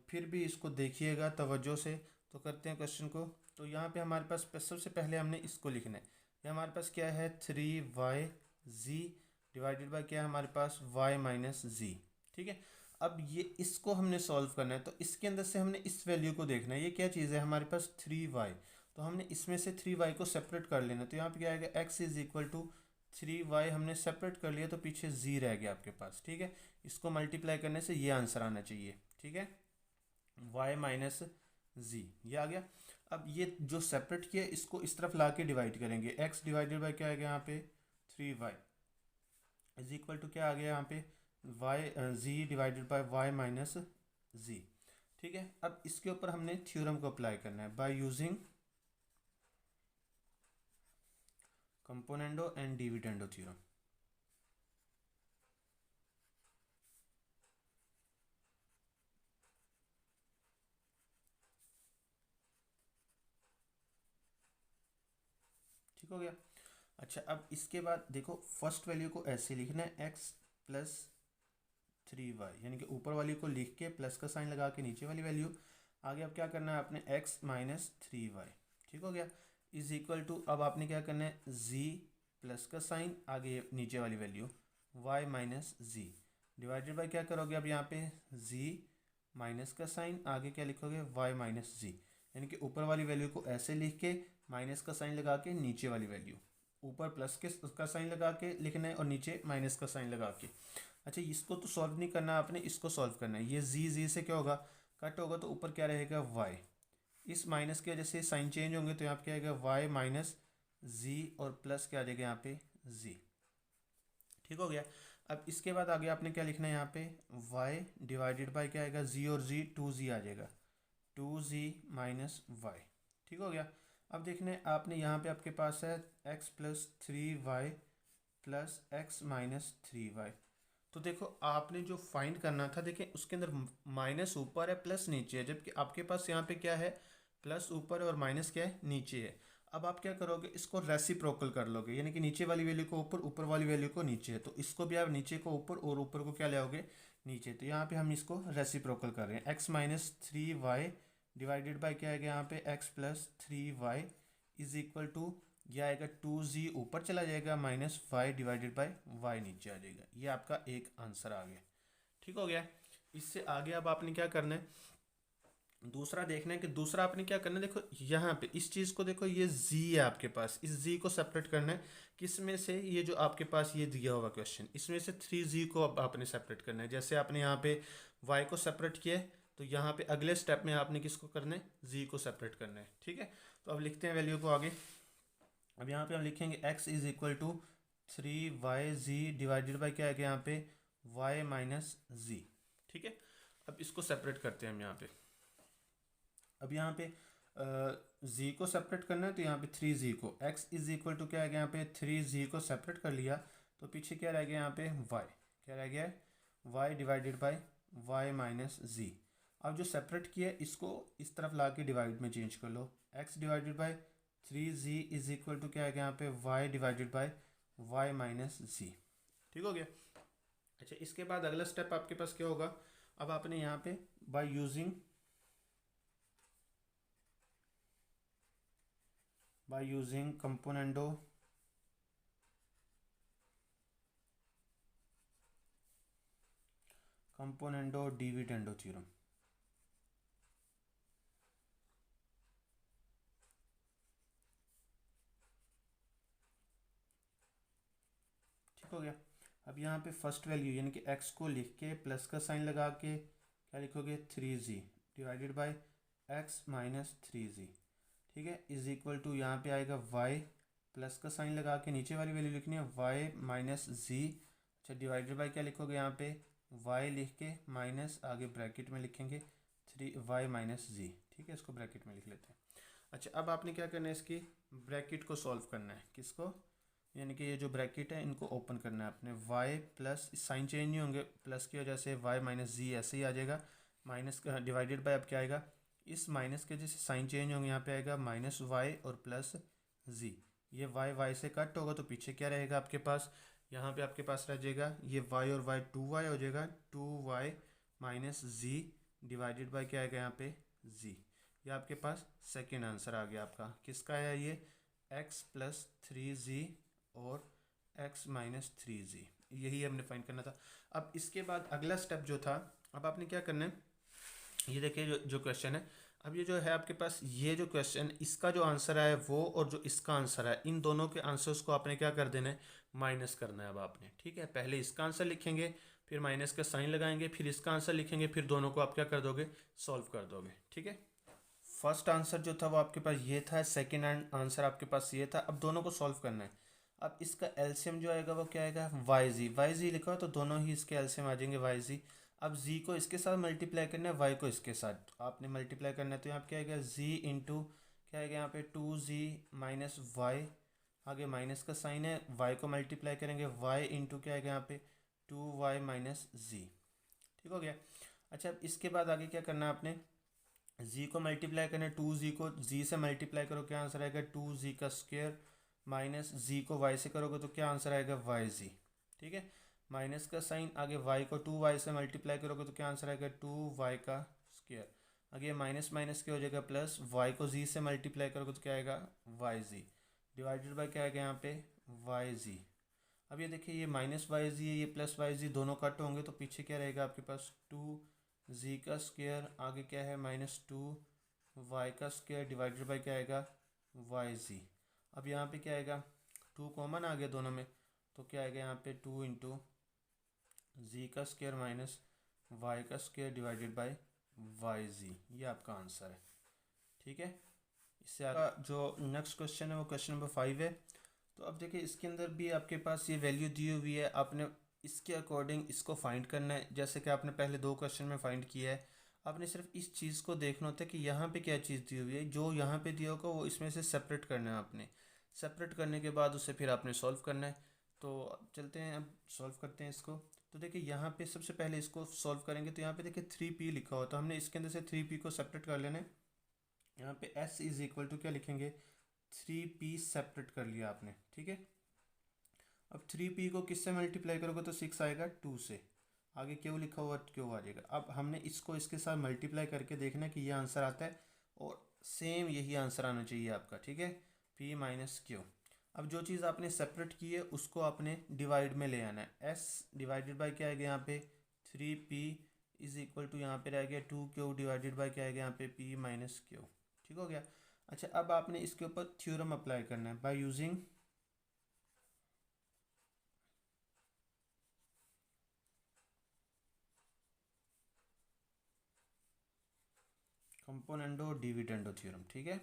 फिर भी इसको देखिएगा तवज्जो से। तो करते हैं क्वेश्चन को। तो यहाँ पे हमारे पास सबसे पहले हमने इसको लिखना है। ये हमारे पास क्या है, 3y(z) डिवाइडेड बाय क्या है हमारे पास, y माइनस जी। ठीक है, अब ये इसको हमने सॉल्व करना है। तो इसके अंदर से हमने इस वैल्यू को देखना है। ये क्या चीज़ है हमारे पास, 3y। तो हमने इसमें से 3y को सेपरेट कर लेना। तो यहाँ पे क्या आएगा, x is equal to 3y हमने सेपरेट कर लिया, तो पीछे z रह गया आपके पास। ठीक है, इसको मल्टीप्लाई करने से ये आंसर आना चाहिए। ठीक है, y माइनस जी, ये आ गया। अब ये जो सेपरेट किया इसको इस तरफ ला के डिवाइड करेंगे। x डिवाइडेड बाई क्या आएगा यहाँ पे, 3y इज इक्वल टू क्या आ गया यहाँ पे, z divided by y minus Z. ठीक है, अब इसके ऊपर हमने थ्योरम को अप्लाई करना है by using componendo and dividendo theorem. ठीक हो गया। अच्छा, अब इसके बाद देखो, फर्स्ट वैल्यू को ऐसे लिखना है, x प्लस 3y, यानी कि ऊपर वाली को लिख के प्लस का साइन लगा के नीचे वाली वैल्यू। आगे अब क्या करना है आपने, x माइनस 3y। ठीक हो गया, इज इक्वल टू, अब आपने क्या करना है, z प्लस का साइन आगे नीचे वाली value y minus G divided by क्या करोगे अब यहाँ पे, z माइनस का साइन आगे क्या लिखोगे, y माइनस जी। यानी कि ऊपर वाली वैल्यू को ऐसे लिख के माइनस का साइन लगा के नीचे वाली वैल्यू, ऊपर प्लस के उसका साइन लगा के लिखना है और नीचे माइनस का साइन लगा के। अच्छा, इसको तो सॉल्व नहीं करना आपने, इसको सॉल्व करना है। ये जी से क्या होगा, कट होगा, तो ऊपर क्या रहेगा, y। इस माइनस की वजह से साइन चेंज होंगे, तो यहाँ पे क्या आएगा, y माइनस जी और प्लस क्या आ जाएगा यहाँ पे, z। ठीक हो गया। अब इसके बाद आगे आपने क्या लिखना है यहाँ पे, y डिवाइडेड बाय क्या आएगा, z और z 2z आ जाएगा, 2z माइनस वाई। ठीक हो गया। अब देखना है आपने यहाँ पे आपके पास है x plus 3y plus x minus 3y। तो देखो, आपने जो फाइंड करना था, देखिए उसके अंदर माइनस ऊपर है प्लस नीचे है, जबकि आपके पास यहाँ पे क्या है, प्लस ऊपर है और माइनस क्या है, नीचे है। अब आप क्या करोगे, इसको रेसिप्रोकल कर लोगे, यानी कि नीचे वाली वैल्यू को ऊपर, ऊपर वाली वैल्यू को नीचे है। तो इसको भी आप नीचे को ऊपर और ऊपर को क्या ले आओगे, नीचे। तो यहाँ पे हम इसको रेसिप्रोकल कर रहे हैं। X minus 3y divided by क्या आएगा यहाँ पे, x plus 3y is equal to, यह आएगा 2z ऊपर चला जाएगा minus y divided by y नीचे आ जाएगा। ये आपका एक आंसर आ गया। ठीक हो गया। इससे आगे अब आपने क्या करना है, दूसरा देखना है कि दूसरा आपने क्या करना है। देखो यहाँ पे इस चीज़ को देखो, ये z है आपके पास, इस z को सेपरेट करना है। किस में से, ये जो आपके पास ये दिया होगा क्वेश्चन, इसमें से 3z को अब आपने सेपरेट करना है। जैसे आपने यहाँ पे y को सेपरेट किया है, तो यहाँ पे अगले स्टेप में आपने किसको करना है, z को सेपरेट करना है। ठीक है, तो अब लिखते हैं वैल्यू को आगे। अब यहाँ पे हम लिखेंगे x is equal to 3yz divided by क्या है यहाँ पे, y माइनस जी। ठीक है, अब इसको सेपरेट करते हैं हम यहाँ पे। अब यहाँ पे z को सेपरेट करना है, तो यहाँ पे 3z को, x इज इक्वल टू क्या है यहाँ पे, 3z को सेपरेट कर लिया, तो पीछे क्या रह गया यहाँ पे, y। क्या रह गया है, y divided by y minus Z. अब जो सेपरेट किया है इसको इस तरफ ला के डिवाइड में चेंज कर लो। x divided by 3z is equal to क्या है यहाँ पे, y divided by y minus Z. ठीक हो गया। अच्छा, इसके बाद अगला स्टेप आपके पास क्या होगा, अब आपने यहाँ पे by using componendo dividendo theorem. ठीक हो गया। अब यहाँ पे फर्स्ट वैल्यू यानी कि x को लिख के प्लस का साइन लगा के क्या लिखोगे, 3z divided by x minus 3z। ठीक है, इज इक्वल टू यहाँ पे आएगा y प्लस का साइन लगा के नीचे वाली वैल्यू लिखनी है, y माइनस जी। अच्छा, डिवाइडेड बाय क्या लिखोगे यहाँ पे, y लिख के माइनस आगे ब्रैकेट में लिखेंगे 3y माइनस जी। ठीक है, इसको ब्रैकेट में लिख लेते हैं। अच्छा, अब आपने क्या करना है, इसकी ब्रैकेट को सॉल्व करना है। किसको, यानी कि ये जो ब्रैकेट है इनको ओपन करना है अपने। y प्लस साइन चेंज नहीं होंगे, प्लस की वजह से y माइनस जी ऐसे ही आ जाएगा। माइनस का डिवाइडेड बाय, अब क्या आएगा, इस माइनस के जैसे साइन चेंज होंगे, यहाँ पे आएगा माइनस वाई और प्लस जी। ये वाई वाई से कट होगा तो पीछे क्या रहेगा आपके पास, यहाँ पे आपके पास रह जाएगा ये वाई और वाई 2y हो जाएगा, 2y minus G divided by क्या आएगा यहाँ पे जी। ये आपके पास सेकेंड आंसर आ गया आपका, किसका है ये, x प्लस 3g और x माइनस 3g, यही हमने फाइंड करना था। अब इसके बाद अगला स्टेप जो था, अब आपने क्या करना है, ये देखिए जो क्वेश्चन है, अब ये जो है आपके पास ये जो क्वेश्चन, इसका जो आंसर है वो और जो इसका आंसर है, इन दोनों के आंसर्स को आपने क्या कर देना है, माइनस करना है अब आपने, ठीक है। पहले इसका आंसर लिखेंगे, फिर माइनस का साइन लगाएंगे, फिर इसका आंसर लिखेंगे, फिर दोनों को आप क्या कर दोगे, सॉल्व कर दोगे, ठीक है। फर्स्ट आंसर जो था वो आपके पास ये था, सेकेंड आंसर आपके पास ये था। अब दोनों को सॉल्व करना है। अब इसका एलसीएम जो आएगा वो क्या आएगा, वाई जी लिखा हो तो दोनों ही इसके एलसीएम आ जाएंगे वाई जी। अब जी को इसके साथ मल्टीप्लाई करना है, वाई को इसके साथ, तो आपने मल्टीप्लाई करना है, तो यहाँ पे क्या आएगा जी इंटू क्या आएगा यहाँ पे 2g माइनस वाई, आगे माइनस का साइन है, वाई को मल्टीप्लाई करेंगे, वाई इंटू क्या आएगा यहाँ पे 2y माइनस जी, ठीक हो गया। अच्छा, अब इसके बाद आगे क्या करना है आपने, जी को मल्टीप्लाई करना है, 2g को जी से मल्टीप्लाई करो, क्या आंसर आएगा 2g का स्क्वायर, माइनस जी को y से करोगे तो क्या आंसर आएगा वाई जी, ठीक है। माइनस का साइन, आगे y को 2y से मल्टीप्लाई करोगे तो क्या आंसर आएगा 2y का स्क्वायर, आगे माइनस माइनस क्या हो जाएगा प्लस, y को z से मल्टीप्लाई करोगे तो क्या आएगा वाई जी, डिवाइडेड बाय क्या आएगा यहाँ पे वाई जी। अब ये देखिए ये माइनस वाई जी है, ये प्लस वाई जी, दोनों कट होंगे तो पीछे क्या रहेगा आपके पास 2g का स्क्वायर, आगे क्या है माइनस 2y का स्क्वायर डिवाइडेड बाय क्या आएगा वाई जी। अब यहाँ पे क्या आएगा, 2 कॉमन आ गया दोनों में, तो क्या आएगा यहाँ पे 2 इंटू जी का स्क्वायर माइनस वाई का स्क्वायर डिवाइडेड बाय वाई जी, ये आपका आंसर है, ठीक है। इससे आपका जो नेक्स्ट क्वेश्चन है वो क्वेश्चन नंबर 5 है। तो अब देखिए इसके अंदर भी आपके पास ये वैल्यू दी हुई है, आपने इसके अकॉर्डिंग इसको फाइंड करना है, जैसे कि आपने पहले 2 क्वेश्चन में फाइंड किया है। आपने सिर्फ इस चीज़ को देखना होता है कि यहाँ पे क्या चीज़ दी हुई है, जो यहाँ पे दिया होगा वो इसमें से सेपरेट करना है आपने, सेपरेट करने के बाद उसे फिर आपने सॉल्व करना है। तो अब चलते हैं, अब सॉल्व करते हैं इसको। तो देखिए यहाँ पे सबसे पहले इसको सॉल्व करेंगे, तो यहाँ पे देखिए 3p लिखा हुआ, तो हमने इसके अंदर से 3p को सेपरेट कर लेना है। यहाँ पे s इज इक्वल टू क्या लिखेंगे, 3p सेपरेट कर लिया आपने, ठीक है। अब 3p को किससे मल्टीप्लाई करोगे तो 6 आएगा 2 से, आगे क्यों लिखा हुआ क्यों आ जाएगा। अब हमने इसको इसके साथ मल्टीप्लाई करके देखना है कि ये आंसर आता है, और सेम यही आंसर आना चाहिए आपका, ठीक है, p माइनस क्यू। अब जो चीज़ आपने सेपरेट की है उसको आपने डिवाइड में ले आना है, s डिवाइडेड बाय क्या आएगा यहाँ पे 3p इज इक्वल टू यहाँ पे रह गया 2q डिवाइडेड बाय क्या आएगा यहाँ पे p माइनस क्यू, ठीक हो गया। अच्छा, अब आपने इसके ऊपर थ्योरम अप्लाई करना है by using componendo dividendo theorem, ठीक है।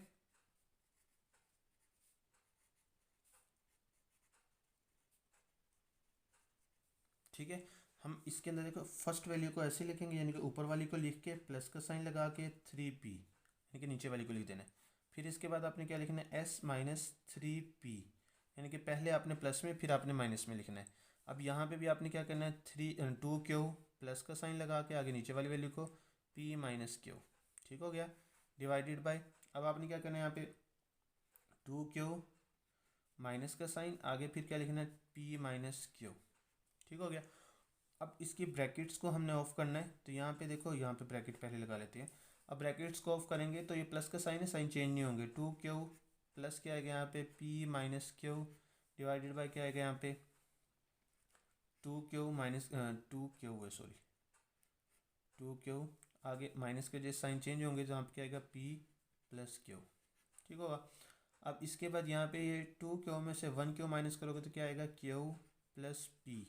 ठीक है, हम इसके अंदर देखो फर्स्ट वैल्यू को ऐसे लिखेंगे, यानी कि ऊपर वाली को लिख के प्लस का साइन लगा के 3p, यानी कि नीचे वाली को लिख देना है। फिर इसके बाद आपने क्या लिखना है s माइनस 3p, यानी कि पहले आपने प्लस में फिर आपने माइनस में लिखना है। अब यहाँ पे भी आपने क्या करना है 2q प्लस का साइन लगा के आगे नीचे वाली वैल्यू को p माइनस क्यू, ठीक हो गया, डिवाइडेड बाय। अब आपने क्या करना है यहाँ पे 2q माइनस का साइन, आगे फिर क्या लिखना है p माइनस क्यू, ठीक हो गया। अब इसकी ब्रैकेट्स को हमने ऑफ करना है, तो यहाँ पे देखो यहाँ पे ब्रैकेट पहले लगा लेते हैं। अब ब्रैकेट्स को ऑफ करेंगे तो ये प्लस का साइन है, साइन चेंज नहीं होंगे, 2q प्लस क्या आएगा यहाँ पे p minus Q divided by क्या आएगा यहाँ पे 2q माइनस 2q है सॉरी 2q, आगे माइनस के जैसे साइन चेंज होंगे तो यहाँ पे क्या आएगा p प्लस क्यू, ठीक होगा। अब इसके बाद यहाँ पे ये 2q में से 1q माइनस करोगे तो क्या आएगा q plus p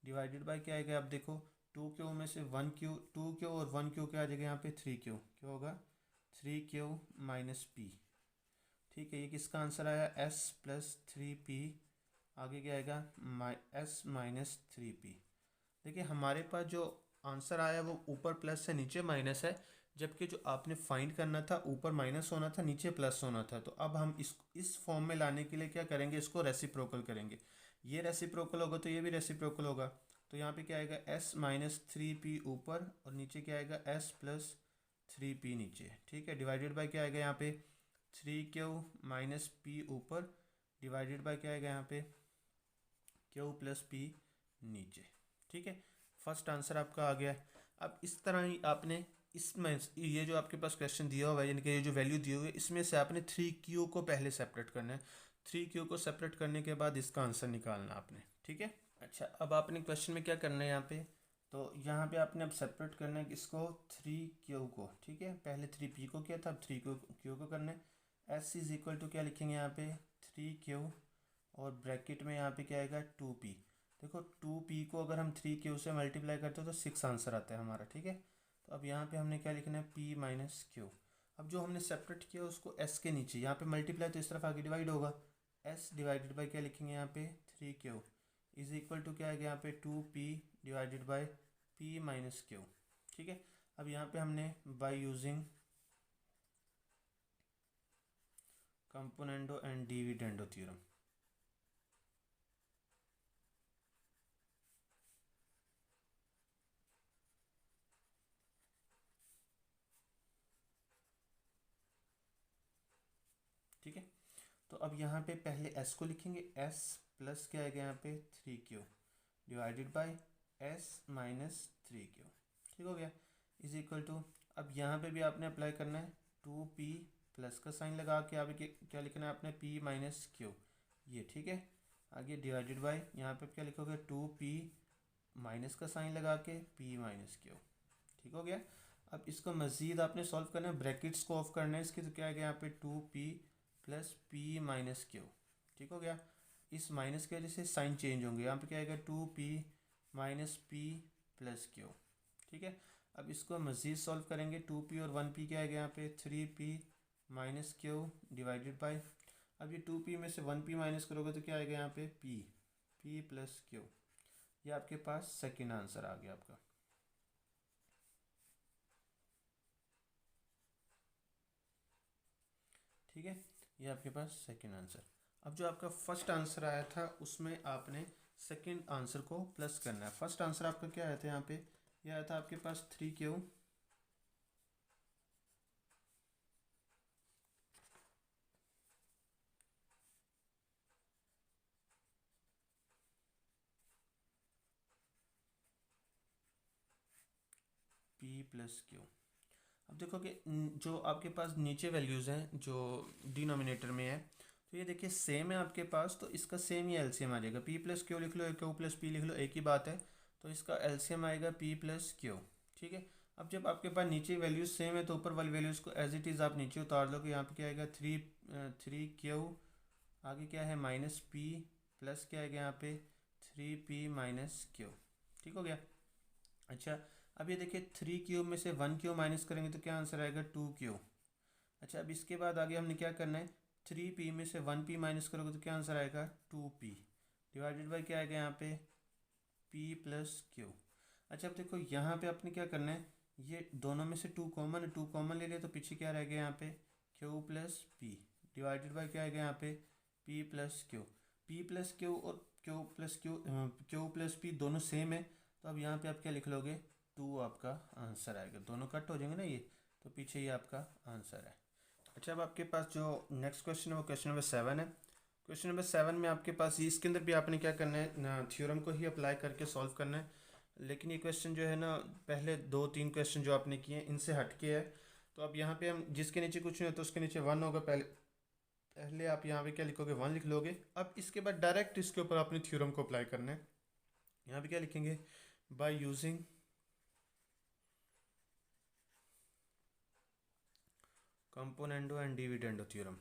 divided by क्या आएगा, आप देखो 2q में से 1q 2q और 1q क्या आ जाएगा यहाँ पे 3q, क्या होगा 3q माइनस p, ठीक है। ये किसका आंसर आया s प्लस 3p, आगे क्या आएगा s माइनस 3p। देखिए हमारे पास जो आंसर आया वो ऊपर प्लस है नीचे माइनस है, जबकि जो आपने फाइंड करना था ऊपर माइनस होना था नीचे प्लस होना था। तो अब हम इस फॉर्म में लाने के लिए क्या करेंगे, इसको रेसिप्रोकल करेंगे, ये रेसिप्रोकल होगा तो ये भी रेसिप्रोकल होगा, तो यहाँ पे क्या आएगा s माइनस 3p ऊपर और नीचे क्या आएगा s प्लस 3p नीचे, ठीक है। डिवाइडेड बाय क्या आएगा यहाँ पे 3q माइनस p ऊपर डिवाइडेड बाय क्या आएगा यहाँ पे q प्लस p नीचे, ठीक है। फर्स्ट आंसर आपका आ गया। अब इस तरह ही आपने इसमें ये जो आपके पास क्वेश्चन दिया हुआ है यानी कि ये जो वैल्यू दी हुई है इसमें से आपने 3q को पहले सेपरेट करना है। 3q को सेपरेट करने के बाद इसका आंसर निकालना आपने, ठीक है। अच्छा, अब आपने क्वेश्चन में क्या करना है यहाँ पे, तो यहाँ पे आपने अब सेपरेट करना है इसको 3q को, ठीक है। पहले 3p को किया था, अब 3q को करना है। s इज इक्वल टू क्या लिखेंगे यहाँ पे 3q और ब्रैकेट में यहाँ पे क्या आएगा 2p। देखो 2p को अगर हम 3q से मल्टीप्लाई करते हो तो 6 आंसर आता है हमारा, ठीक है। तो अब यहाँ पे हमने क्या लिखना है p माइनस क्यू। अब जो हमने सेपरेट किया उसको s के नीचे यहाँ पे मल्टीप्लाई तो इस तरफ आगे डिवाइड होगा, s डिवाइडेड बाई क्या लिखेंगे यहाँ पे 3q इज इक्वल टू क्या आएगा यहाँ पे 2p divided by p minus Q, ठीक है। अब यहाँ पे हमने by using componendo and dividendo theorem, ठीक है। तो अब यहाँ पे पहले s को लिखेंगे, s प्लस क्या आएगा यहाँ पे 3q divided by s minus 3q, ठीक हो गया। इज इक्वल टू अब यहाँ पे भी आपने अप्लाई करना है 2p प्लस का साइन लगा के आगे क्या लिखना है आपने p माइनस क्यू, ये ठीक है। आगे डिवाइडेड बाय यहाँ पे क्या लिखोगे 2p माइनस का साइन लगा के p माइनस क्यू, ठीक हो गया। अब इसको मज़ीद आपने सॉल्व करना है, ब्रैकेट्स को ऑफ करना है इसके, तो क्या आएगा यहाँ पे 2p plus p minus Q, ठीक हो गया। इस माइनस की वजह से साइन चेंज होंगे, यहाँ पे क्या आएगा 2p minus p plus Q, ठीक है। अब इसको मज़ीद सॉल्व करेंगे 2p और 1p क्या आएगा यहाँ पे 3p minus Q divided by, अब ये 2p में से 1p माइनस करोगे तो क्या आएगा यहाँ पे p प्लस क्यू। ये आपके पास सेकेंड आंसर आ गया आपका, ठीक है। ये आपके पास सेकंड आंसर। अब जो आपका फर्स्ट आंसर आया था उसमें आपने सेकंड आंसर को प्लस करना है। फर्स्ट आंसर आपका क्या आया था यहाँ पे, ये आया था आपके पास 3q p प्लस क्यू। अब देखो कि जो आपके पास नीचे वैल्यूज़ हैं जो डिनोमिनेटर में है, तो ये देखिए सेम है आपके पास, तो इसका सेम ही एलसीएम आ जाएगा। p प्लस क्यू लिख लो या क्यू प्लस p लिख लो, एक ही बात है। तो इसका एलसीएम आएगा p प्लस क्यू, ठीक है। अब जब आपके पास नीचे वैल्यूज सेम है तो ऊपर वाली वैल्यूज़ को एज इट इज़ आप नीचे उतार लो, कि यहाँ पे क्या आएगा 3q आगे क्या है माइनस p प्लस क्या आएगा यहाँ पे 3p माइनस क्यू, ठीक हो गया। अच्छा, अब ये देखिए 3q में से 1q माइनस करेंगे तो क्या आंसर आएगा 2q। अच्छा, अब इसके बाद आगे हमने क्या करना है 3p में से 1p माइनस करोगे तो क्या आंसर आएगा 2p डिवाइडेड बाई क्या आएगा यहाँ पे p प्लस क्यू। अच्छा, अब देखो यहाँ पे आपने क्या करना है, ये दोनों में से 2 कॉमन ले लिया तो पीछे क्या रह गया यहाँ पे q plus p divided by क्या आएगा यहाँ पे p plus Q. p plus Q और q प्लस p दोनों सेम है, तो अब यहाँ पे आप क्या लिख लोगे 2 आपका आंसर आएगा। दोनों कट हो जाएंगे ना ये, तो पीछे ये आपका आंसर है। अच्छा, अब आपके पास जो नेक्स्ट क्वेश्चन है वो क्वेश्चन नंबर 7 है। क्वेश्चन नंबर 7 में आपके पास ये इसके अंदर भी आपने क्या करना है थ्योरम को ही अप्लाई करके सॉल्व करना है, लेकिन ये क्वेश्चन जो है ना पहले 2-3 क्वेश्चन जो आपने किए हैं इनसे हट के है। तो अब यहाँ पे हम जिसके नीचे कुछ नहीं है तो उसके नीचे 1 होगा, पहले आप यहाँ पे क्या लिखोगे 1 लिख लोगे। अब इसके बाद डायरेक्ट इसके ऊपर अपने थ्योरम को अप्लाई करना है। यहाँ पे क्या लिखेंगे by using componendo and dividendo theorem,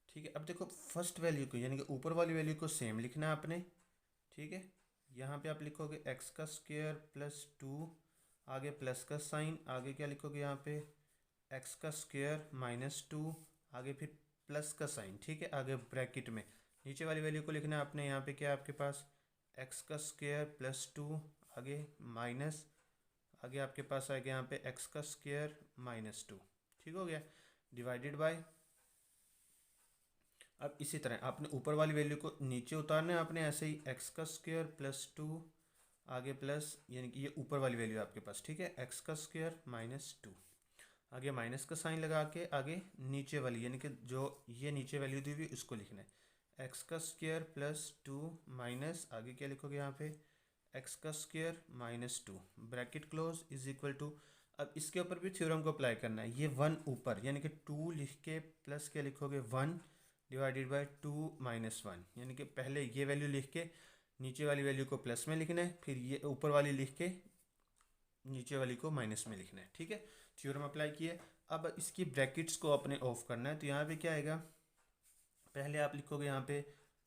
ठीक है। अब देखो फर्स्ट वैल्यू को यानी कि ऊपर वाली वैल्यू को सेम लिखना है आपने, ठीक है। यहाँ पे आप लिखोगे x का स्क्वायर प्लस 2 आगे प्लस का साइन, आगे क्या लिखोगे यहाँ पे x का स्क्वायर माइनस 2 आगे फिर प्लस का साइन, ठीक है। आगे ब्रैकेट में नीचे वाली वैल्यू को लिखना है आपने, यहाँ पे क्या है आपके पास x का स्क्वायर प्लस 2 आगे माइनस आगे आपके पास आएगा यहाँ पे एक्स का स्क्वायर माइनस 2, ठीक हो गया, डिवाइडेड बाय, अब इसी तरह आपने ऊपर वाली वैल्यू को नीचे उतारना है, आपने ऐसे ही एक्स का स्क्वायर प्लस 2 आगे प्लस, यानी कि ये ऊपर वाली वैल्यू आपके पास, ठीक है, एक्स का स्क्वायर माइनस 2, आगे माइनस का साइन लगा के आगे नीचे वाली, यानी कि जो ये नीचे वैल्यू दी हुई उसको लिखना है, एक्स का स्क्वायर प्लस 2 माइनस आगे क्या लिखोगे यहाँ पे एक्स का square minus 2 bracket close is equal to, अब इसके ऊपर भी थ्योरम को अप्लाई करना है, ये 1 ऊपर यानी कि 2 लिख के प्लस क्या लिखोगे 1 डिवाइडेड बाय 2 माइनस 1, यानी कि पहले ये वैल्यू लिख के नीचे वाली वैल्यू को प्लस में लिखना है, फिर ये ऊपर वाली लिख के नीचे वाली को माइनस में लिखना है, ठीक है, थ्योरम अप्लाई किए। अब इसकी ब्रैकेट्स को अपने ऑफ करना है, तो यहाँ पे क्या आएगा, पहले आप लिखोगे यहाँ पे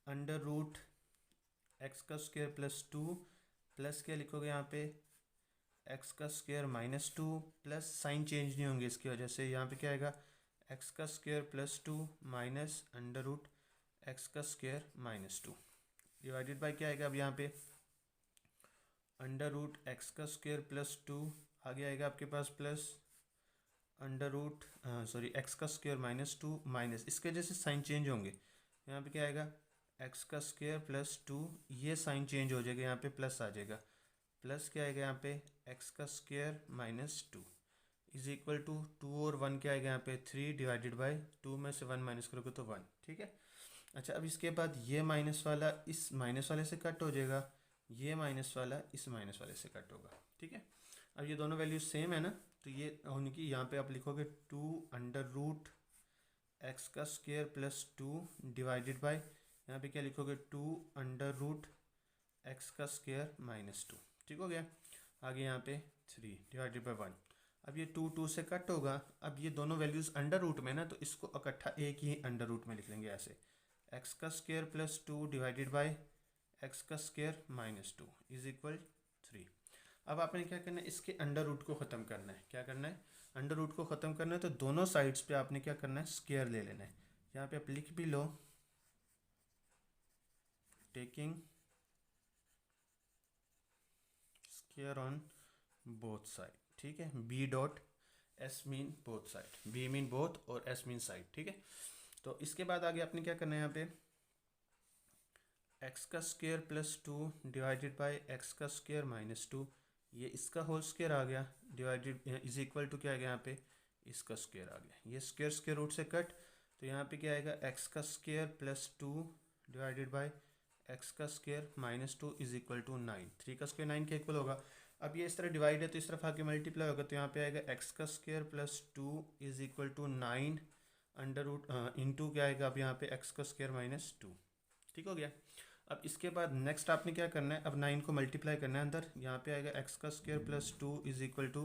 अंडर रूट एक्स का स्क्वायर प्लस 2 प्लस क्या लिखोगे यहाँ पे एक्स का square minus 2 plus sign change नहीं होंगे इसकी वजह से, यहाँ पे क्या आएगा एक्स का square plus 2 minus under root X का स्क्वायर माइनस 2 डिवाइडेड बाय क्या आएगा, अब यहाँ पे अंडर रूट एक्स का स्क्वायर प्लस 2 आगे आएगा आपके पास plus under root sorry X का स्क्वायर माइनस 2 माइनस, इसके वजह से साइन चेंज होंगे, यहाँ पे क्या आएगा एक्स का स्क्वायर प्लस 2, ये साइन चेंज हो जाएगा, यहाँ पे प्लस आ जाएगा, प्लस क्या आएगा यहाँ पे एक्स का square minus 2 is equal to 2 और 1 क्या आएगा यहाँ पे 3 डिवाइडेड बाय 2 में से 1 माइनस करोगे तो 1, ठीक है। अच्छा, अब इसके बाद ये माइनस वाला इस माइनस वाले से कट हो जाएगा, ये माइनस वाला इस माइनस वाले से कट होगा, ठीक है। अब ये दोनों वैल्यू सेम है ना, तो ये होने की यहाँ पे आप लिखोगे 2 अंडर रूट एक्स का स्क्वायर प्लस 2 डिवाइडेड बाय, यहाँ पे क्या लिखोगे 2 अंडर रूट एक्स का स्क्वायर माइनस 2, ठीक हो गया, आगे यहाँ पे 3 डिवाइडेड बाय 1, अब ये 2 से कट होगा, अब ये दोनों वैल्यूज़ अंडर रूट में ना, तो इसको इकट्ठा एक ही अंडर रूट में लिख लेंगे ऐसे, एक्स का square plus 2 divided by X का स्क्वायर माइनस 2 इज इक्वल 3। अब आपने क्या करना है, इसके अंडर रूट को ख़त्म करना है, क्या करना है अंडर रूट को ख़त्म करना है, तो दोनों साइड्स पे आपने क्या करना है स्क्वायर ले लेना है, यहाँ पे आप लिख भी लो taking square on both side, ठीक है, B dot S mean both side, B mean both और एस मीन साइड, ठीक है। तो इसके बाद आगे आपने क्या करना है, यहाँ पे एक्स का square plus 2 divided by X का स्क्वायर माइनस 2, ये इसका होल स्क्वायर आ गया डिवाइडेड इज इक्वल टू क्या आएगा यहाँ पे इसका स्क्वायर आ गया, ये स्क्वायर स्क्वायर रूट से कट, तो यहाँ पे क्या आएगा एक्स का square plus 2 divided by X का square minus 2 is equal to 9, 3 का स्क्वायर 9 के इक्वल होगा। अब ये इस तरह डिवाइड है तो इस तरफ आके मल्टीप्लाई होगा, तो यहाँ पे आएगा एक्स का square plus 2 is equal to 9 under root into क्या आएगा अब यहाँ पे एक्स का स्क्वायर माइनस 2, ठीक हो गया। अब इसके बाद नेक्स्ट आपने क्या करना है, अब 9 को मल्टीप्लाई करना है अंदर, यहाँ पे आएगा एक्स का square plus 2 is equal to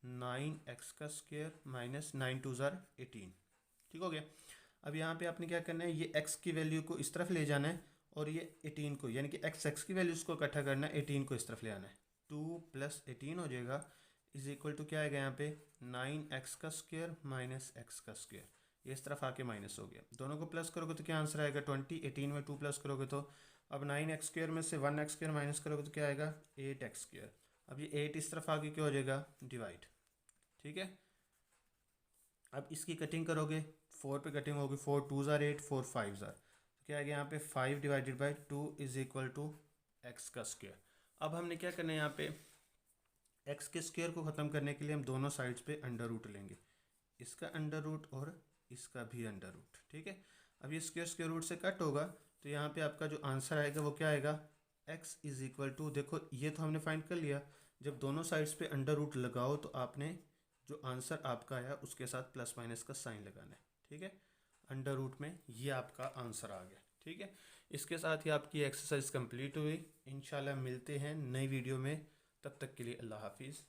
9 x का स्क्वायर माइनस 9 2 ज़ार 18, ठीक हो गया। अब यहाँ पे आपने क्या करना है, ये एक्स की वैल्यू को इस तरफ ले जाना है और ये 18 को, यानी कि एक्स की वैल्यूज़ को इकट्ठा करना है, 18 को इस तरफ ले आना है, 2 + 18 हो जाएगा इज इक्वल टू क्या आएगा यहाँ पे 9 एक्स का स्क्वायर माइनस एक्स का स्क्वायर, ये इस तरफ आके माइनस हो गया, दोनों को प्लस करोगे तो क्या आंसर आएगा 20, 18 में 2 प्लस करोगे तो, अब 9 एक्स स्क्वायर में से 1 एक्स स्क्वायर माइनस करोगे तो क्या आएगा 8 एक्स स्क्वायर, अब ये 8 इस तरफ आगे क्या हो जाएगा डिवाइड, ठीक है। अब इसकी कटिंग करोगे 4 पे कटिंग होगी, 4 2 ज़ार 8 4 5 ज़ार, तो क्या आएगा यहाँ पे 5 divided by 2 is equal to x का स्क्वायर। अब हमने क्या करना है, यहाँ पे एक्स के स्क्वायर को ख़त्म करने के लिए हम दोनों साइड्स पे अंडर रूट लेंगे, इसका अंडर रूट और इसका भी अंडर रूट, ठीक है। अब ये स्क्वायर रूट से कट होगा, तो यहाँ पे आपका जो आंसर आएगा वो क्या आएगा x इज इक्वल टू, देखो ये तो हमने फाइंड कर लिया, जब दोनों साइड्स पे अंडर रूट लगाओ तो आपने जो आंसर आपका आया उसके साथ प्लस माइनस का साइन लगाना है, ठीक है, अंडर रूट में ये आपका आंसर आ गया, ठीक है। इसके साथ ही आपकी एक्सरसाइज कंप्लीट हुई, इंशाल्लाह मिलते हैं नई वीडियो में, तब तक के लिए अल्लाह हाफिज़।